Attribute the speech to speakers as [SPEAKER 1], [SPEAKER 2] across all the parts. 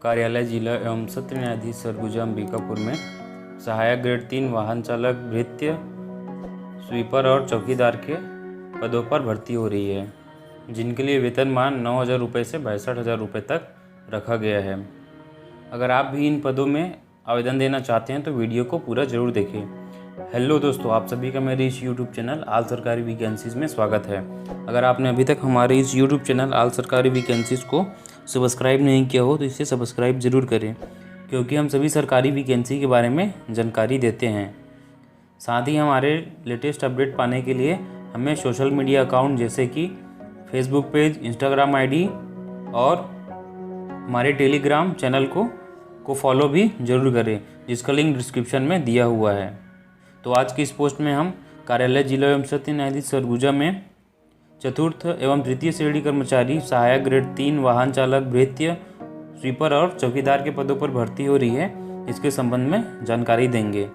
[SPEAKER 1] कार्यालय जिला एवं सत्र न्यायाधीश सरगुजा अंबिकापुर में सहायक ग्रेड 3 वाहन चालक, भृत्य, स्वीपर और चौकीदार के पदों पर भर्ती हो रही है, जिनके लिए वेतनमान 9,000 रुपये से 62,000 रुपये तक रखा गया है। अगर आप भी इन पदों में आवेदन देना चाहते हैं तो वीडियो को पूरा जरूर देखें। हेलो दोस्तों, आप सभी का मेरे इस यूट्यूब चैनल आल सरकारी वैकेंसीज में स्वागत है। अगर आपने अभी तक हमारे इस यूट्यूब चैनल आल सरकारी वैकेंसीज को सब्सक्राइब नहीं किया हो तो इसे सब्सक्राइब ज़रूर करें, क्योंकि हम सभी सरकारी वैकेंसी के बारे में जानकारी देते हैं। साथ ही हमारे लेटेस्ट अपडेट पाने के लिए हमें सोशल मीडिया अकाउंट जैसे कि फेसबुक पेज, इंस्टाग्राम आईडी और हमारे टेलीग्राम चैनल को फॉलो भी ज़रूर करें, जिसका लिंक डिस्क्रिप्शन में दिया हुआ है। तो आज की इस पोस्ट में हम कार्यालय जिला एवं सत्र न्यायाधीश सरगुजा में चतुर्थ एवं तृतीय श्रेणी कर्मचारी, सहायक ग्रेड 3 वाहन चालक, भृत्य, स्वीपर और चौकीदार के पदों पर भर्ती हो रही है, इसके संबंध में जानकारी देंगे।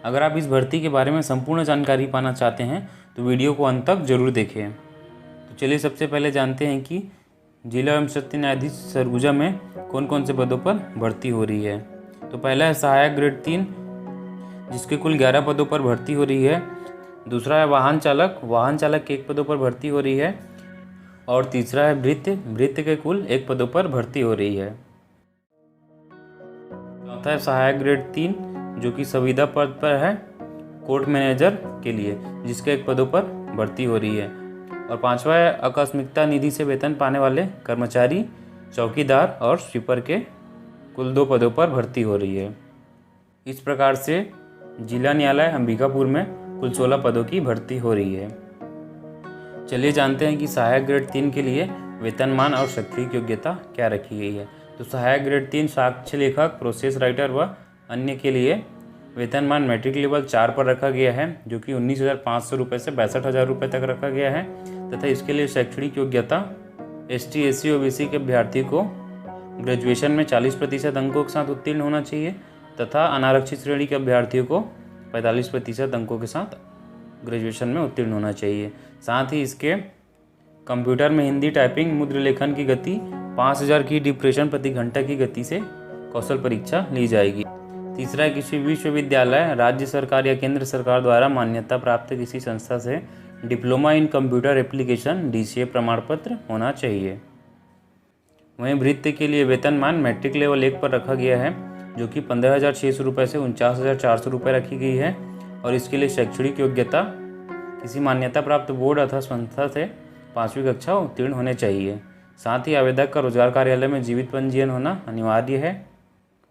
[SPEAKER 1] अगर आप इस भर्ती के बारे में संपूर्ण जानकारी पाना चाहते हैं तो वीडियो को अंत तक जरूर देखें। तो चलिए सबसे पहले जानते हैं कि जिला एवं सत्र न्यायाधीश सरगुजा में कौन कौन से पदों पर भर्ती हो रही है। तो पहला है सहायक ग्रेड 3, जिसके कुल 11 पदों पर भर्ती हो रही है। दूसरा है वाहन चालक के 1 पदों पर भर्ती हो रही है। और तीसरा है भृत्य के कुल 1 पदों पर भर्ती हो रही है। चौथा है सहायक ग्रेड 3, जो कि संविदा पद पर है, कोर्ट मैनेजर के लिए, जिसके 1 पदों पर भर्ती हो रही है। और पांचवा है आकस्मिकता निधि से वेतन पाने वाले कर्मचारी, चौकीदार और स्वीपर के कुल 2 पदों पर भर्ती हो रही है। इस प्रकार से जिला न्यायालय अंबिकापुर में कुल 16 पदों की भर्ती हो रही है। चलिए जानते हैं कि सहायक ग्रेड 3 के लिए वेतनमान और शैक्षणिक योग्यता क्या रखी गई है। तो सहायक ग्रेड 3 साक्ष्य लेखक, प्रोसेस राइटर व अन्य के लिए वेतनमान मैट्रिक लेवल 4 पर रखा गया है, जो कि 19,500 रुपये से 62,000 रुपये तक रखा गया है। तथा इसके लिए शैक्षणिक योग्यता ST, SC, OBC के अभ्यर्थी को ग्रेजुएशन में 40% अंकों के साथ उत्तीर्ण होना चाहिए तथा अनारक्षित श्रेणी के अभ्यर्थियों को 45% अंकों के साथ ग्रेजुएशन में उत्तीर्ण होना चाहिए। साथ ही इसके कंप्यूटर में हिंदी टाइपिंग, मुद्र लेखन की गति 5,000 की डिप्रेशन प्रति घंटा की गति से कौशल परीक्षा ली जाएगी। तीसरा है किसी विश्वविद्यालय, राज्य सरकार या केंद्र सरकार द्वारा मान्यता प्राप्त किसी संस्था से diploma in computer application DCA प्रमाण पत्र होना चाहिए। वहीं भृत्य के लिए वेतनमान मैट्रिक लेवल 1 पर रखा गया है, जो कि 15,600 रुपये से 49,400 रुपये रखी गई है। और इसके लिए शैक्षणिक योग्यता किसी मान्यता प्राप्त बोर्ड अथवा संस्था से 5वीं कक्षा उत्तीर्ण होने चाहिए। साथ ही आवेदक का रोजगार कार्यालय में जीवित पंजीयन होना अनिवार्य है।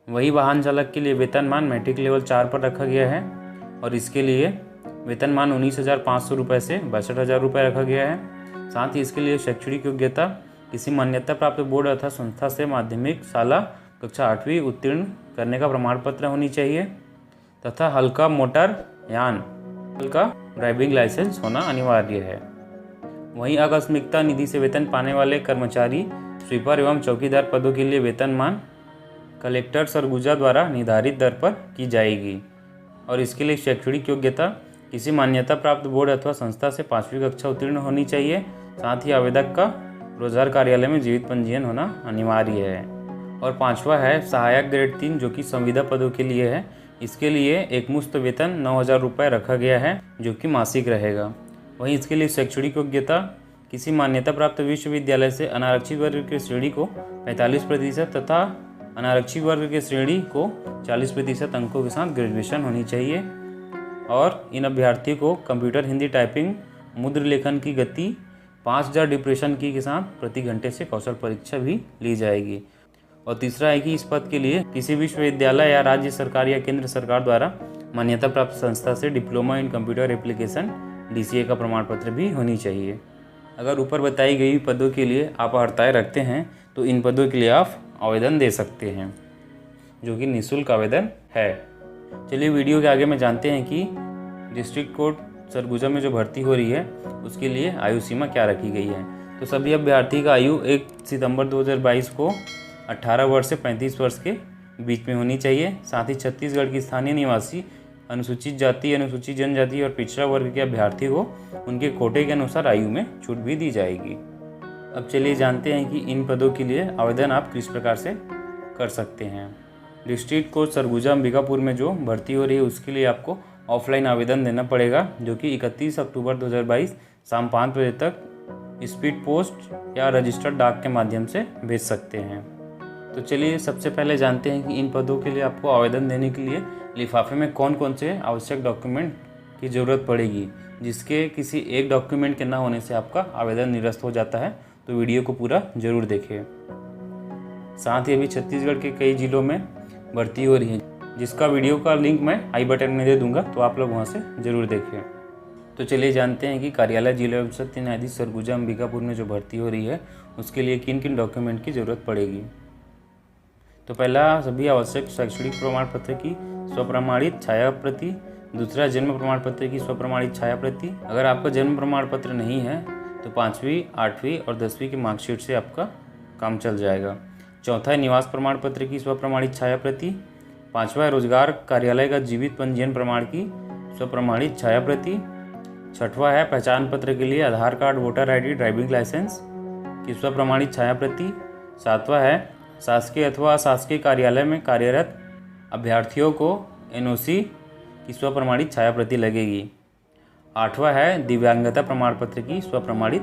[SPEAKER 1] वही वाहन चालक के लिए वेतनमान मैट्रिक लेवल 4 पर रखा गया है और इसके लिए वेतनमान 19,500 रुपये से 62,000 रुपये रखा गया है। साथ ही इसके लिए शैक्षणिक योग्यता किसी मान्यता प्राप्त बोर्ड अथवा संस्था से माध्यमिक शाला कक्षा 8वीं उत्तीर्ण करने का प्रमाण पत्र होनी चाहिए तथा हल्का मोटर यान का ड्राइविंग लाइसेंस होना अनिवार्य है। वहीं आकस्मिकता निधि से वेतन पाने वाले कर्मचारी, स्वीपर एवं चौकीदार पदों के लिए वेतनमान कलेक्टर सरगुजा द्वारा निर्धारित दर पर की जाएगी और इसके लिए शैक्षणिक योग्यता किसी मान्यता प्राप्त बोर्ड अथवा संस्था से 5वीं कक्षा उत्तीर्ण होनी चाहिए। साथ ही आवेदक का रोजगार कार्यालय में जीवित पंजीयन होना अनिवार्य है। और पांचवा है सहायक ग्रेड 3, जो कि संविदा पदों के लिए है। इसके लिए एक मुश्त वेतन 9,000 रुपये रखा गया है, जो कि मासिक रहेगा। वहीं इसके लिए शैक्षणिक योग्यता किसी मान्यता प्राप्त विश्वविद्यालय से अनारक्षित वर्ग के श्रेणी को 45% तथा अनारक्षित वर्ग के श्रेणी को 40% अंकों के साथ ग्रेजुएशन होनी चाहिए। और इन अभ्यर्थियों को कंप्यूटर, हिंदी टाइपिंग, मुद्र लेखन की गति 5,000 डिप्रेशन की के साथ प्रति घंटे से कौशल परीक्षा भी ली जाएगी। और तीसरा है कि इस पद के लिए किसी विश्वविद्यालय या राज्य सरकार या केंद्र सरकार द्वारा मान्यता प्राप्त संस्था से diploma in computer application DCA का प्रमाण पत्र भी होनी चाहिए। अगर ऊपर बताई गई पदों के लिए आप अर्हताएँ रखते हैं तो इन पदों के लिए आप आवेदन दे सकते हैं, जो कि निःशुल्क आवेदन है। चलिए वीडियो के आगे में जानते हैं कि डिस्ट्रिक्ट कोर्ट सरगुजा में जो भर्ती हो रही है उसके लिए आयु सीमा क्या रखी गई है। तो सभी अभ्यर्थी का आयु 1 सितंबर 2022 को 18 वर्ष से 35 वर्ष के बीच में होनी चाहिए। साथ ही छत्तीसगढ़ की स्थानीय निवासी अनुसूचित जाति, अनुसूचित जनजाति और पिछड़ा वर्ग के अभ्यर्थी को उनके कोटे के अनुसार आयु में छूट भी दी जाएगी। अब चलिए जानते हैं कि इन पदों के लिए आवेदन आप किस प्रकार से कर सकते हैं। डिस्ट्रिक्ट कोर्ट सरगुजा अंबिकापुर में जो भर्ती हो रही है उसके लिए आपको ऑफलाइन आवेदन देना पड़ेगा, जो कि 31 अक्टूबर 2022 शाम 5 बजे तक स्पीड पोस्ट या रजिस्टर्ड डाक के माध्यम से भेज सकते हैं। तो चलिए सबसे पहले जानते हैं कि इन पदों के लिए आपको आवेदन देने के लिए लिफाफे में कौन कौन से आवश्यक डॉक्यूमेंट की ज़रूरत पड़ेगी, जिसके किसी एक डॉक्यूमेंट के ना होने से आपका आवेदन निरस्त हो जाता है। तो वीडियो को पूरा ज़रूर देखें। साथ ही अभी छत्तीसगढ़ के कई जिलों में भर्ती हो रही है, जिसका वीडियो का लिंक मैं आई बटन में दे दूंगा, तो आप लोग वहाँ से ज़रूर देखें। तो चलिए जानते हैं कि कार्यालय जिला एवं सत्य न्यायाधीश सरगुजा अंबिकापुर में जो भर्ती हो रही है उसके लिए किन किन डॉक्यूमेंट की ज़रूरत पड़ेगी। तो पहला, सभी आवश्यक शैक्षणिक प्रमाण पत्र की स्वप्रमाणित छाया प्रति। दूसरा, जन्म प्रमाण पत्र की स्वप्रमाणित छाया प्रति। अगर आपका जन्म प्रमाण पत्र नहीं है तो 5वीं, 8वीं और 10वीं की मार्कशीट से आपका काम चल जाएगा। चौथा है निवास प्रमाण पत्र की स्वप्रमाणित छाया प्रति। 5वां, रोजगार कार्यालय का जीवित पंजीयन प्रमाण की स्वप्रमाणित छाया प्रति। 6वां है पहचान पत्र के लिए Aadhaar card, voter ID, driving licence की स्वप्रमाणित छाया प्रति। 7वां है शासकीय अथवा अशासकीय कार्यालय में कार्यरत अभ्यर्थियों को NOC की स्वप्रमाणित छाया प्रति लगेगी। 8वां है दिव्यांगता प्रमाण पत्र की स्वप्रमाणित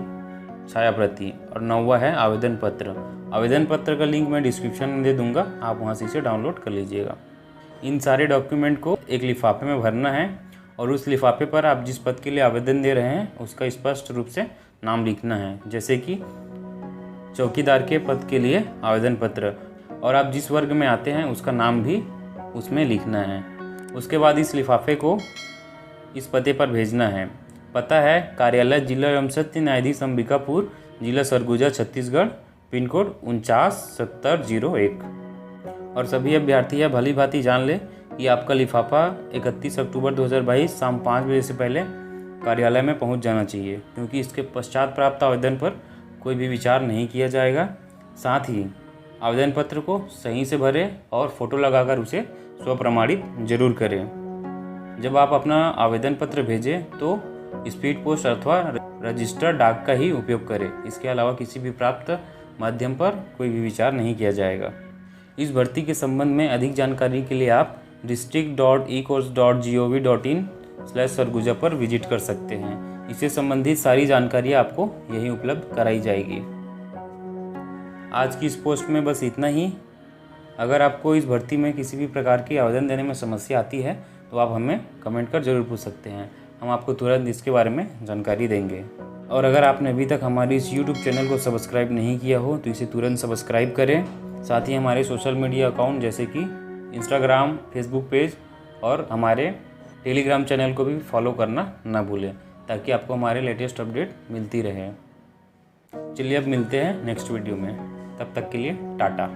[SPEAKER 1] छाया प्रति। और 9वां है आवेदन पत्र। आवेदन पत्र का लिंक मैं डिस्क्रिप्शन में दे दूंगा, आप वहां से इसे डाउनलोड कर लीजिएगा। इन सारे डॉक्यूमेंट को एक लिफाफे में भरना है और उस लिफाफे पर आप जिस पद के लिए आवेदन दे रहे हैं उसका स्पष्ट रूप से नाम लिखना है, जैसे कि चौकीदार के पद के लिए आवेदन पत्र, और आप जिस वर्ग में आते हैं उसका नाम भी उसमें लिखना है। उसके बाद इस लिफाफे को इस पते पर भेजना है। पता है कार्यालय जिला एवं सत्य न्यायाधीश अंबिकापुर, जिला सरगुजा, छत्तीसगढ़, पिन कोड 497001। और सभी अभ्यर्थी यह भली भांति जान ले कि आपका लिफाफा 31 अक्टूबर 2022 शाम 5 बजे से पहले कार्यालय में पहुंच जाना चाहिए, क्योंकि इसके पश्चात प्राप्त आवेदन पर कोई भी विचार नहीं किया जाएगा। साथ ही आवेदन पत्र को सही से भरें और फोटो लगाकर उसे स्वप्रमाणित जरूर करें। जब आप अपना आवेदन पत्र भेजें तो स्पीड पोस्ट अथवा रजिस्टर्ड डाक का ही उपयोग करें। इसके अलावा किसी भी प्राप्त माध्यम पर कोई भी विचार नहीं किया जाएगा। इस भर्ती के संबंध में अधिक जानकारी के लिए आप district.ecourse.gov.in/सरगुजा पर विजिट कर सकते हैं। इससे संबंधित सारी जानकारी आपको यहीं उपलब्ध कराई जाएगी। आज की इस पोस्ट में बस इतना ही। अगर आपको इस भर्ती में किसी भी प्रकार की आवेदन देने में समस्या आती है तो आप हमें कमेंट कर जरूर पूछ सकते हैं, हम आपको तुरंत इसके बारे में जानकारी देंगे। और अगर आपने अभी तक हमारी इस YouTube चैनल को सब्सक्राइब नहीं किया हो तो इसे तुरंत सब्सक्राइब करें। साथ ही हमारे सोशल मीडिया अकाउंट जैसे कि इंस्टाग्राम, फेसबुक पेज और हमारे टेलीग्राम चैनल को भी फॉलो करना ना भूलें, ताकि आपको हमारे लेटेस्ट अपडेट मिलती रहे। चलिए अब मिलते हैं नेक्स्ट वीडियो में, तब तक के लिए टाटा।